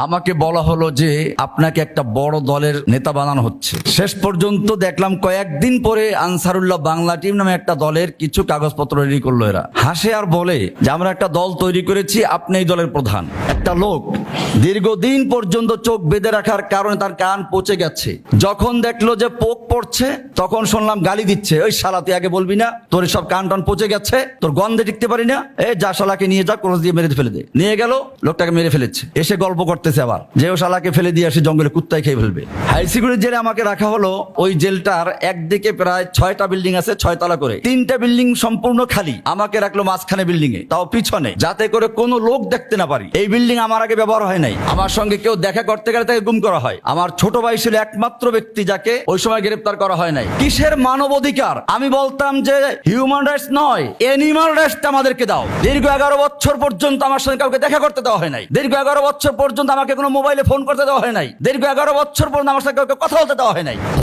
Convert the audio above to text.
আমাকে বলা হলো যে আপনাকে একটা বড় দলের নেতা বানানো হচ্ছে। শেষ পর্যন্ত দেখলাম কয়েকদিন পরে আনসারুল্লাহ বাংলা টিম নামে একটা দলের কিছু কাগজপত্র রেডি করলো। এরা হাসে আর বলে যে আমরা একটা দল তৈরি করেছি, আপনি এই দলের প্রধান। একটা লোক দীর্ঘদিন পর্যন্ত চোখ বেঁধে রাখার কারণে তার কান পচে গেছে। যখন দেখলো যে পোক পড়ছে তখন শুনলাম গালি দিচ্ছে, ওই শালা তুই আগে বলবি না, তোর সব কান টান পচে গেছে, তোর গন্ধে টিকতে পারি না, এই যা শালাকে নিয়ে যা, ক্রস দিয়ে মেরে ফেলে দে। নিয়ে গেল, লোকটাকে মেরে ফেলেছে। এসে গল্প করতেছে আবার যে ও শালাকে ফেলে দিয়ে আসে জঙ্গলে কুত্তায় খেয়ে ফেলবে। হাই সিকিউরিটি জেলে আমাকে রাখা হলো। ওই জেলটার একদিকে প্রায় 6টা বিল্ডিং আছে, 6 তলা করে। 3টা বিল্ডিং সম্পূর্ণ খালি, আমাকে রাখলো মাঝখানে বিল্ডিং এ, তাও পিছনে, যাতে করে কোনো লোক দেখতে না পারি। এই বিল্ডিং আমার আগে ব্যবহার হয় নাই। আমার সঙ্গে কেউ দেখা করতে গেলে তাকে গুম করা হয়। আমার ছোট ভাই ছিল একমাত্র ব্যক্তি যাকে ওই সময় গ্রেফতার করা হয় নাই। কিসের মানবাধিকার? আমি বলতাম যে হিউম্যান রাইটস নয়, অ্যানিমাল রাইটস আমাদেরকে দাও। দীর্ঘ 11 বছর পর্যন্ত আমার সঙ্গে কাউকে দেখা করতে দেওয়া হয় নাই। দীর্ঘ 11 বছর পর্যন্ত আমাকে কোনো মোবাইলে ফোন করতে দেওয়া হয় নাই। দীর্ঘ 11 বছর পর্যন্ত আমার সঙ্গে কাউকে কথা বলতে দেওয়া হয় নাই।